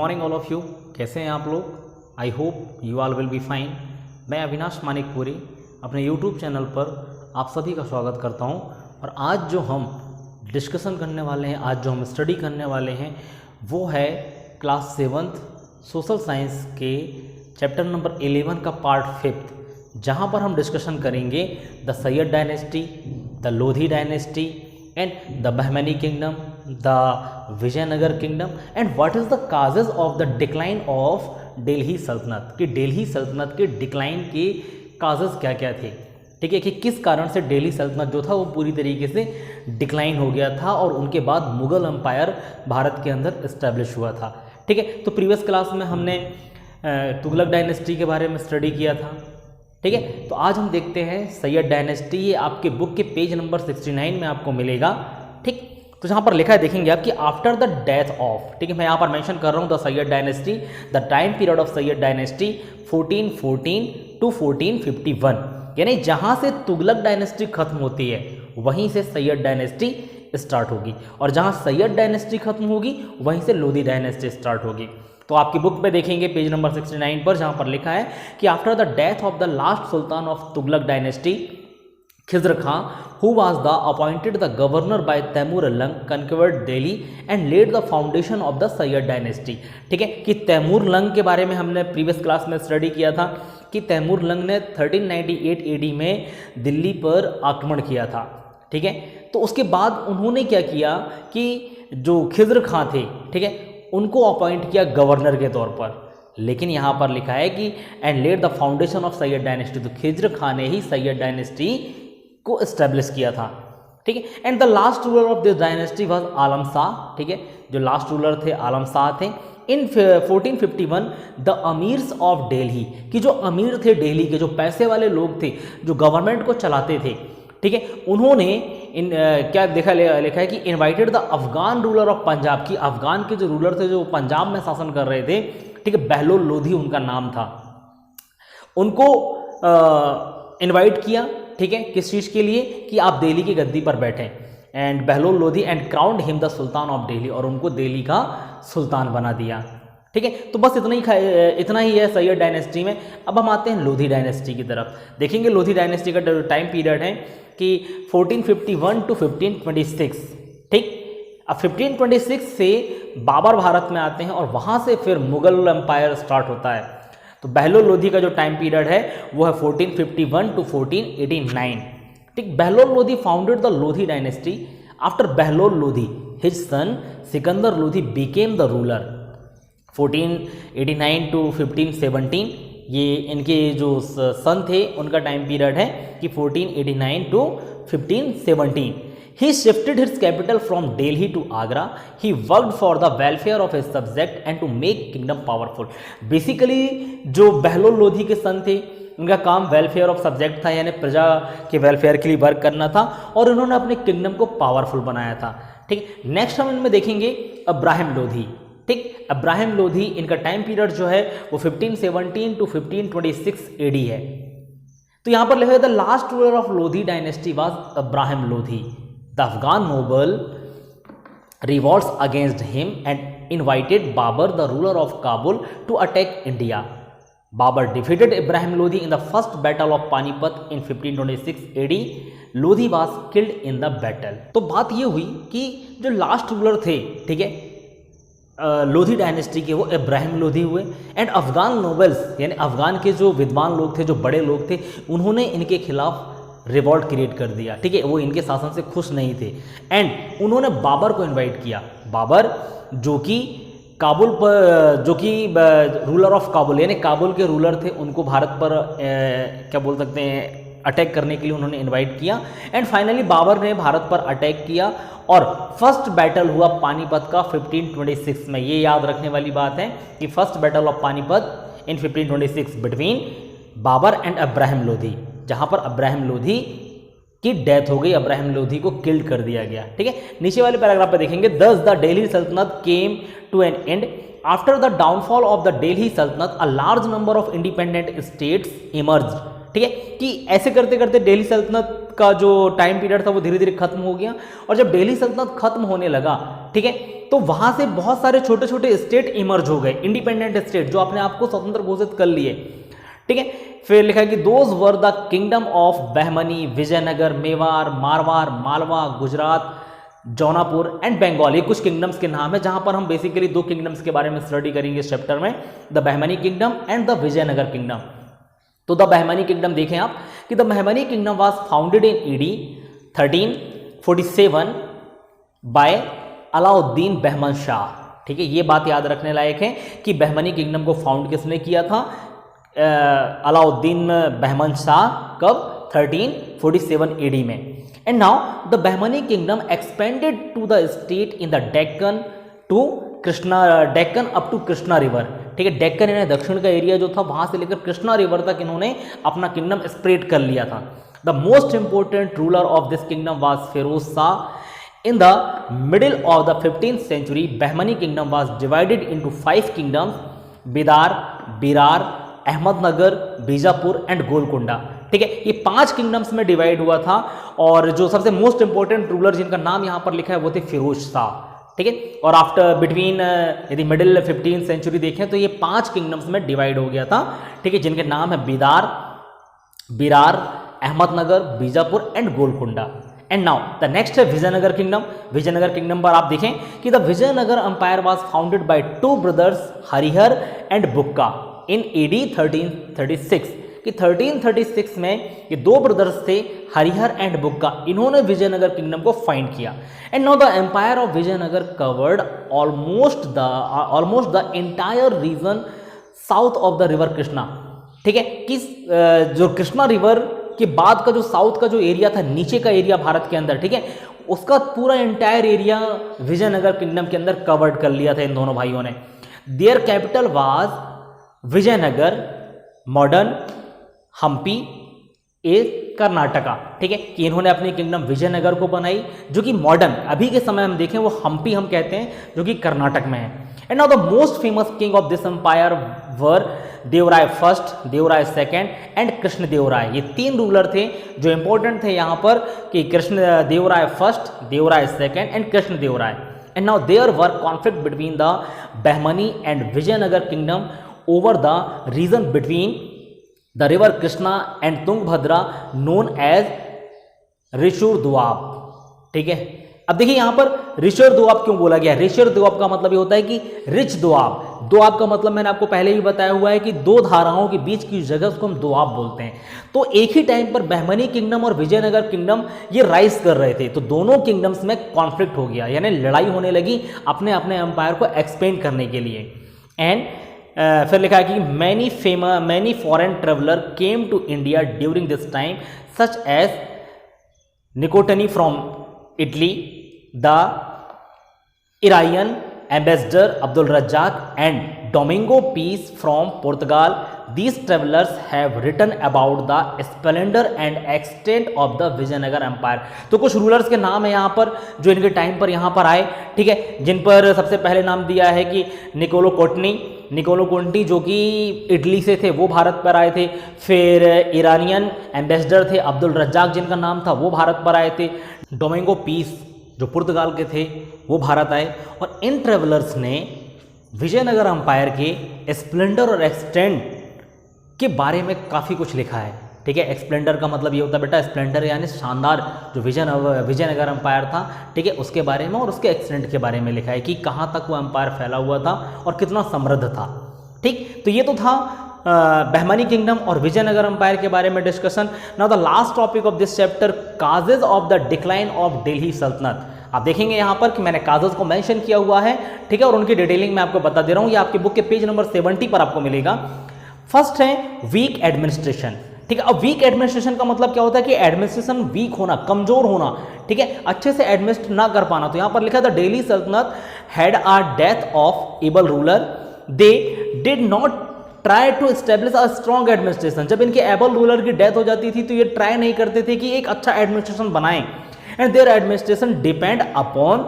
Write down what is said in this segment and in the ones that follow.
Morning all of you. कैसे हैं आप लोग? I hope you all will be fine. मैं अविनाश मानिकपुरी अपने यूट्यूब चैनल पर आप सभी का स्वागत करता हूं। और आज जो हम डिस्कशन करने वाले हैं, आज जो हम स्टडी करने वाले हैं वो है क्लास 7th सोशल साइंस के चैप्टर नंबर 11 का पार्ट 5, जहां पर हम डिस्कशन करेंगे the Sayyid dynasty, the Lodi dynasty and the Bahmani kingdom, the Vijayanagara kingdom and what is the causes of the decline of Delhi सल्तनत, कि दिल्ली सल्तनत के डिक्लाइन के काजेज़ क्या क्या थे। ठीक है, कि किस कारण से दिल्ली सल्तनत जो था वो पूरी तरीके से डिक्लाइन हो गया था और उनके बाद मुग़ल एम्पायर भारत के अंदर इस्टेब्लिश हुआ था। ठीक है, तो प्रीवियस क्लास में हमने तुगलक डायनेस्टी के बारे में स्टडी किया था। ठीक है, तो आज हम देखते हैं सैयद डायनेस्टी। ये आपके बुक के पेज नंबर 69 में आपको मिलेगा। ठीक, तो जहाँ पर लिखा है देखेंगे आप कि आफ्टर द डेथ ऑफ, ठीक है, मैं यहाँ पर मेंशन कर रहा हूँ the Sayyid dynasty, the time period of Sayyid dynasty 1414 to 1451, यानी जहाँ से तुगलक डायनेस्टी खत्म होती है वहीं से सैयद डायनेस्टी स्टार्ट होगी, और जहाँ सैयद डायनेस्टी खत्म होगी वहीं से लोधी डायनेस्टी स्टार्ट होगी। तो आपकी बुक पे देखेंगे पेज नंबर 69 पर, जहाँ पर लिखा है कि after the death of the last sultan of Tughlaq dynasty Khizr Khan, who was the appointed the governor by Timur Lang, conquered Delhi and led the foundation of the Sayyid dynasty. ठीक है, कि तैमूर लंग के बारे में हमने प्रीवियस क्लास में स्टडी किया था कि तैमूर लंग ने 1398 AD में दिल्ली पर आक्रमण किया था। ठीक है, तो उसके बाद उन्होंने क्या किया कि जो खिज्र खां थे, ठीक है, उनको अपॉइंट किया गवर्नर के तौर पर। लेकिन यहाँ पर लिखा है कि and led the foundation of Sayyid dynasty, तो खिज्र खां ने ही सैयद डायनेस्टी को एस्टेब्लिश किया था। ठीक है, and the last ruler of this dynasty was Alam Shah. ठीक है, जो लास्ट रूलर थे आलम शाह थे। In 1451 the amirs of Delhi, कि जो अमीर थे दिल्ली के, जो पैसे वाले लोग थे, जो गवर्नमेंट को चलाते थे, ठीक है, उन्होंने क्या लिखा है कि invited the Afghan ruler of Punjab, की अफगान के जो रूलर थे जो पंजाब में शासन कर रहे थे, ठीक है, बहलोल लोधी उनका नाम था, उनको इनवाइट किया। ठीक है, किस चीज़ के लिए? कि आप दिल्ली की गद्दी पर बैठें। And Bahlol Lodhi and crowned him the sultan of Delhi, और उनको दिल्ली का सुल्तान बना दिया। ठीक है, तो बस इतना ही है सैयद डायनेस्टी में। अब हम आते हैं लोधी डायनेस्टी की तरफ। देखेंगे लोधी डायनेस्टी का टाइम पीरियड है कि 1451 टू 1526। ठीक, अब 1526 से बाबर भारत में आते हैं और वहाँ से फिर मुगल एम्पायर स्टार्ट होता है। तो बहलोल लोधी का जो टाइम पीरियड है वो है 1451 टू 1489। ठीक, Bahlol Lodi founded the Lodi dynasty. After Bahlol Lodi his son Sikandar Lodi became the ruler 1489 to 1517। ये इनके जो सन थे उनका टाइम पीरियड है कि 1489 to 1517। He shifted his capital from Delhi to Agra. He worked for the welfare of his subject and to make kingdom powerful. Basically जो बहलोल लोधी के सन थे उनका काम वेलफेयर ऑफ सब्जेक्ट था, यानी प्रजा के वेलफेयर के लिए वर्क करना था, और उन्होंने अपने किंगडम को पावरफुल बनाया था। ठीक, नेक्स्ट हम इनमें देखेंगे अब्राहिम लोधी। ठीक, अब्राहिम लोधी इनका टाइम पीरियड जो है वो 1517 टू 1526 AD है। तो यहां पर लिखा है the last ruler of Lodi dynasty was Ibrahim Lodi. The Afghan noble revolts against him and invited Babur the ruler of Kabul to attack India. Babur defeated Ibrahim Lodi in the first battle of Panipat in 1526 AD। Lodi was killed in the battle. तो बात ये हुई कि जो last ruler थे, ठीक है, Lodhi dynasty के, वो इब्राहिम लोधी हुए। एंड अफगान नोबल्स, यानी अफगान के जो विद्वान लोग थे, जो बड़े लोग थे, उन्होंने इनके खिलाफ रिवॉल्ट क्रिएट कर दिया। ठीक है, वो इनके शासन से खुश नहीं थे एंड उन्होंने बाबर को इनवाइट किया। बाबर जो कि काबुल पर, जो कि रूलर ऑफ काबुल, यानी काबुल के रूलर थे, उनको भारत पर क्या बोल सकते हैं, अटैक करने के लिए उन्होंने इनवाइट किया। एंड फाइनली बाबर ने भारत पर अटैक किया और फर्स्ट बैटल हुआ पानीपत का 1526 में। ये याद रखने वाली बात है कि first battle of Panipat in 1526 between Babur and Ibrahim Lodi, जहां पर अब्राहिम लोधी की डेथ हो गई, अब्राहिम लोधी को किल्ड कर दिया गया। ठीक है, नीचे वाले पैराग्राफ पे देखेंगे दस the Delhi sultanate came to an end after the downfall of the Delhi sultanate a large number of independent states emerged. ठीक है, कि ऐसे करते करते दिल्ली सल्तनत का जो टाइम पीरियड था वो धीरे धीरे खत्म हो गया, और जब दिल्ली सल्तनत खत्म होने लगा, ठीक है, तो वहां से बहुत सारे छोटे छोटे स्टेट इमर्ज हो गए, इंडिपेंडेंट स्टेट जो अपने आप को स्वतंत्र घोषित कर लिए, ठीक है। फिर लिखा है कि those were the kingdom of Bahmani, Vijayanagar, Mewar, Marwar, Malwa, Gujarat, Jaunpur and Bengal. ये कुछ किंगडम्स के नाम है जहां पर हम बेसिकली दो किंगडम्स के बारे में स्टडी करेंगे इस चैप्टर में, the Bahmani kingdom and the Vijayanagar kingdom. तो द बहमनी किंगडम देखें आप कि the Bahmani kingdom was founded in AD 1347 by Alauddin Bahman Shah, ठीक है। ये बात याद रखने लायक है कि बहमनी किंगडम को फाउंड किसने किया था, अलाउद्दीन बहमन शाह, कब, 1347 एडी में। And now the Bahmani kingdom expanded to the state in the Deccan to Krishna, Deccan up to Krishna river, ठीक है। डेक्कन यानी दक्षिण का एरिया जो था वहां से लेकर कृष्णा रिवर तक इन्होंने अपना किंगडम स्प्रेड कर लिया था। The most important ruler of this kingdom was Firoz Shah. In the middle of the 15th century Bahmani kingdom was divided into 5 kingdoms, Bidar, Berar, Ahmednagar, Bijapur and Golconda, ठीक है। ये 5 किंगडम्स में डिवाइड हुआ था और जो सबसे मोस्ट इंपोर्टेंट रूलर जिनका नाम यहां पर लिखा है वो थे फिरोज शाह, ठीक है। और आफ्टर बिटवीन यदि मिडिल 15th century देखें तो ये 5 किंगडम्स में डिवाइड हो गया था, ठीक है, जिनके नाम है Bidar, Berar, Ahmednagar, Bijapur and Golconda. And now the next है विजयनगर किंगडम। विजयनगर किंगडम पर आप देखें कि the Vijayanagar empire was founded by 2 brothers Harihara and Bukka in AD 1336, कि 1336 में ये 2 ब्रदर्स थे हरिहर एंड बुक्का, इन्होंने विजयनगर किंगडम को फाइंड किया। And now the empire of Vijayanagar covered almost the entire region south of the river Krishna, ठीक है। किस जो कृष्णा रिवर के बाद का जो साउथ का जो एरिया था, नीचे का एरिया भारत के अंदर, ठीक है, उसका पूरा एंटायर एरिया विजयनगर किंगडम के अंदर कवर्ड कर लिया था इन दोनों भाइयों ने। Their capital was Vijayanagar, modern Hampi a Karnataka, ठीक है, कि इन्होंने अपनी किंगडम विजयनगर को बनाई जो कि मॉडर्न अभी के समय हम देखें वो हम्पी हम कहते हैं जो कि कर्नाटक में है। And now the most famous king of this empire were Devaraya first, Devaraya second and Krishna Devaraya. ये 3 रूलर थे जो इंपॉर्टेंट थे यहाँ पर कि Krishna Devaraya first, Devaraya second and Krishna Devaraya. And now there were conflict between the Bahmani and Vijayanagar kingdom over the region between the river Krishna and Tungabhadra known as Raichur Doab, ठीक है। अब देखिए यहां पर ऋषुर दुआब क्यों बोला गया। ऋषुर दुआब का मतलब ये होता है कि रिच दुआब। दुआब का मतलब मैंने आपको पहले ही बताया हुआ है कि 2 धाराओं के बीच की जगह उसको हम दुआब बोलते हैं। तो एक ही टाइम पर बहमनी किंगडम और विजयनगर किंगडम ये राइज कर रहे थे, तो दोनों किंगडम्स में कॉन्फ्लिक्ट हो गया, यानी लड़ाई होने लगी अपने अपने एम्पायर को एक्सपेंड करने के लिए। एंड फिर लिखा है कि many foreign traveller came to India during this time such as Niccolo Conti from Italy, the Iranian ambassador Abdul Razzaq and Domingo Paes from Portugal. These travelers have written about the splendor and extent of the Vijayanagar empire. तो कुछ rulers के नाम है यहाँ पर जो इनके time पर यहाँ पर आए, ठीक है, जिन पर सबसे पहले नाम दिया है कि निकोलो कोंटी जो कि इटली से थे वो भारत पर आए थे। फिर ईरानियन एम्बेसडर थे अब्दुल रज्जाक जिनका नाम था वो भारत पर आए थे। डोमिंगो पीस जो पुर्तगाल के थे वो भारत आए। और इन ट्रेवलर्स ने विजयनगर एम्पायर के स्प्लेंडर और एक्सटेंट के बारे में काफ़ी कुछ लिखा है, ठीक है। स्प्लेंडर का मतलब ये होता है बेटा, स्प्लेंडर यानी शानदार जो विजयनगर एम्पायर था, ठीक है, उसके बारे में और उसके एक्सटेंट के बारे में लिखा है कि कहाँ तक वो एम्पायर फैला हुआ था और कितना समृद्ध था, ठीक। तो ये तो था बहमनी किंगडम और विजयनगर एम्पायर के बारे में discussion. Now the last topic of this chapter, causes of the decline of Delhi सल्तनत। आप देखेंगे यहाँ पर कि मैंने काजेज को मेंशन किया हुआ है, ठीक है, और उनकी डिटेलिंग मैं आपको बता दे रहा हूँ। ये आपके बुक के पेज नंबर 70 पर आपको मिलेगा। फर्स्ट है वीक एडमिनिस्ट्रेशन, ठीक है। अब वीक एडमिनिस्ट्रेशन का मतलब क्या होता है कि एडमिनिस्ट्रेशन वीक होना, कमजोर होना, ठीक है, अच्छे से एडमिनिस्ट्रेट ना कर पाना। तो यहां पर लिखा था Delhi Sultanat had a death of able ruler, they did not try to establish a strong administration. जब इनके एबल रूलर की डेथ हो जाती थी तो ये ट्राई नहीं करते थे कि एक अच्छा एडमिनिस्ट्रेशन बनाएं। And their administration depend upon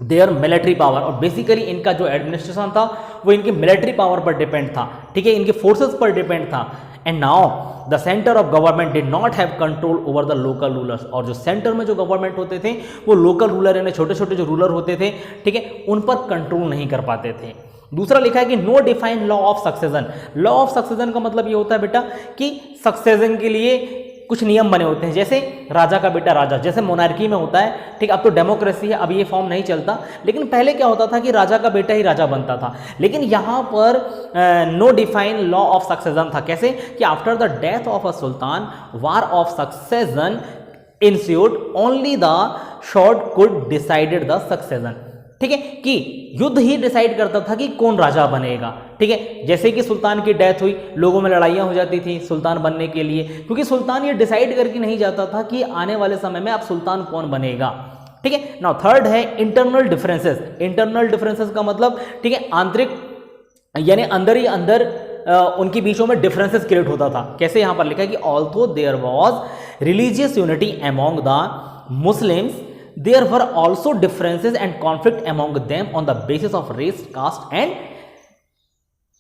their military power, और बेसिकली इनका जो एडमिनिस्ट्रेशन था वो इनकी मिलिट्री पावर पर डिपेंड था, ठीक है, इनके फोर्सेस पर डिपेंड था। And now the centre of government did not have control over the local rulers, और जो सेंटर में जो गवर्नमेंट होते थे वो लोकल रूलर यानी छोटे छोटे जो रूलर होते थे, ठीक है, उन पर कंट्रोल नहीं कर पाते थे। दूसरा लिखा है कि no define law of succession. Law of succession का मतलब ये होता है बेटा कि सक्सेशन के लिए कुछ नियम बने होते हैं, जैसे राजा का बेटा राजा, जैसे मोनार्की में होता है, ठीक, अब तो डेमोक्रेसी है, अब ये फॉर्म नहीं चलता, लेकिन पहले क्या होता था कि राजा का बेटा ही राजा बनता था। लेकिन यहाँ पर no define law of succession था। कैसे कि after the death of a sultan war of succession ensued, only the short could decided the succession, ठीक है, कि युद्ध ही डिसाइड करता था कि कौन राजा बनेगा, ठीक है। जैसे कि सुल्तान की डेथ हुई, लोगों में लड़ाइयाँ हो जाती थी सुल्तान बनने के लिए, क्योंकि सुल्तान ये डिसाइड करके नहीं जाता था कि आने वाले समय में अब सुल्तान कौन बनेगा, ठीक है। नाउ थर्ड है इंटरनल डिफरेंसेस। इंटरनल डिफरेंसेस का मतलब, ठीक है, आंतरिक यानी अंदर ही अंदर उनके बीचों में डिफरेंसेस क्रिएट होता था। कैसे यहाँ पर लिखा है कि although there was religious unity among the Muslims, there were also differences and conflict among them on the basis of race, caste and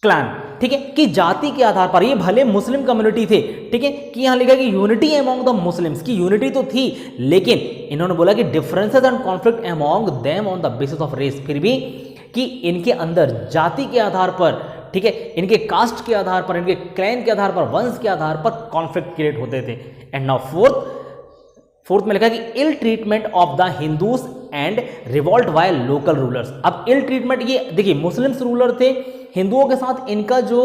clan, ठीक है, कि जाति के आधार पर, ये भले मुस्लिम कम्युनिटी थे, ठीक है, कि यहाँ लिखा कि यूनिटी अमॉन्ग द मुस्लिम्स, की यूनिटी तो थी, लेकिन इन्होंने बोला कि differences and conflict among them on the basis of race, फिर भी कि इनके अंदर जाति के आधार पर, ठीक है, इनके कास्ट के आधार पर, इनके क्लैन के आधार पर, वंश के आधार पर कॉन्फ्लिक्ट क्रिएट होते थे। एंड नाउ फोर्थ में लिखा कि ill treatment of the Hindus and revolt by local rulers. अब इल ट्रीटमेंट, ये देखिए मुस्लिम्स रूलर थे, हिंदुओं के साथ इनका जो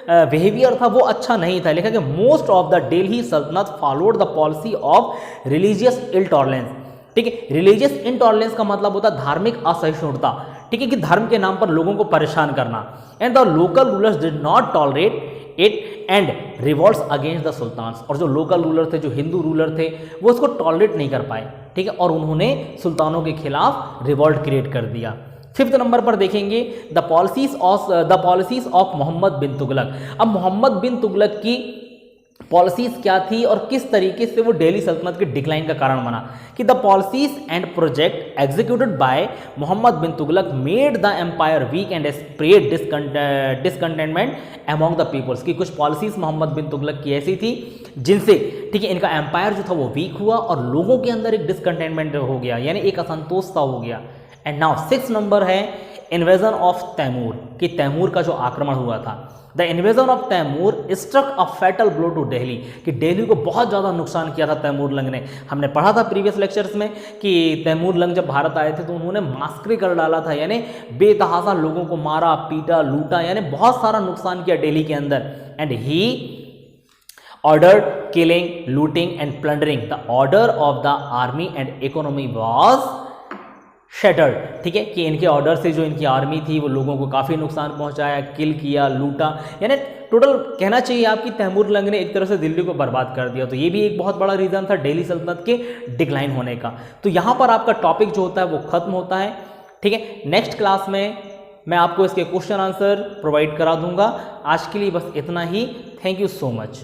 बिहेवियर था वो अच्छा नहीं था। लिखा कि मोस्ट ऑफ द दिल्ली सल्तनत followed the policy of religious intolerance, ठीक है, रिलीजियस इनटॉलरेंस का मतलब होता है धार्मिक असहिष्णुता, ठीक है, कि धर्म के नाम पर लोगों को परेशान करना। And the local rulers did not tolerate it and revolts against the sultans, और जो लोकल रूलर थे, जो हिंदू रूलर थे, वो उसको टॉलरेट नहीं कर पाए, ठीक है, और उन्होंने सुल्तानों के खिलाफ रिवॉल्ट क्रिएट कर दिया। फिफ्थ नंबर पर देखेंगे the policies of Mohammad bin Tughlaq. अब मोहम्मद बिन तुगलक की पॉलिसीज क्या थी और किस तरीके से वो दिल्ली सल्तनत के डिक्लाइन का कारण बना, कि the policies and project executed by Mohammad bin Tughlaq made the empire weak and spread discontentment among the peoples, की कुछ पॉलिसीज मोहम्मद बिन तुगलक की ऐसी थी जिनसे, ठीक है, इनका एम्पायर जो था वो वीक हुआ और लोगों के अंदर एक डिसकंटेंटमेंट हो गया, यानी एक असंतोष सा हो गया। एंड नाउ 6 नंबर है इन्वेजन ऑफ तैमूर, कि तैमूर का जो आक्रमण हुआ था। The invasion of Timur struck a fatal blow to Delhi, कि दिल्ली को बहुत ज़्यादा नुकसान किया था तैमूर लंग ने। हमने पढ़ा था प्रीवियस लेक्चर्स में कि तैमूर लंग जब भारत आए थे तो उन्होंने मास्करी कर डाला था, यानी बेतहासा लोगों को मारा, पीटा, लूटा, यानी बहुत सारा नुकसान किया दिल्ली के अंदर। And he ordered killing, looting and plundering. The order of the army and economy was shattered, ठीक है, कि इनके ऑर्डर से जो इनकी आर्मी थी वो लोगों को काफ़ी नुकसान पहुंचाया, किल किया, लूटा, यानी टोटल कहना चाहिए आपकी तैमूर लंग ने एक तरह से दिल्ली को बर्बाद कर दिया। तो ये भी एक बहुत बड़ा रीज़न था दिल्ली सल्तनत के डिक्लाइन होने का। तो यहाँ पर आपका टॉपिक जो होता है वो खत्म होता है, ठीक है। नेक्स्ट क्लास में मैं आपको इसके क्वेश्चन आंसर प्रोवाइड करा दूंगा। आज के लिए बस इतना ही। Thank you so much.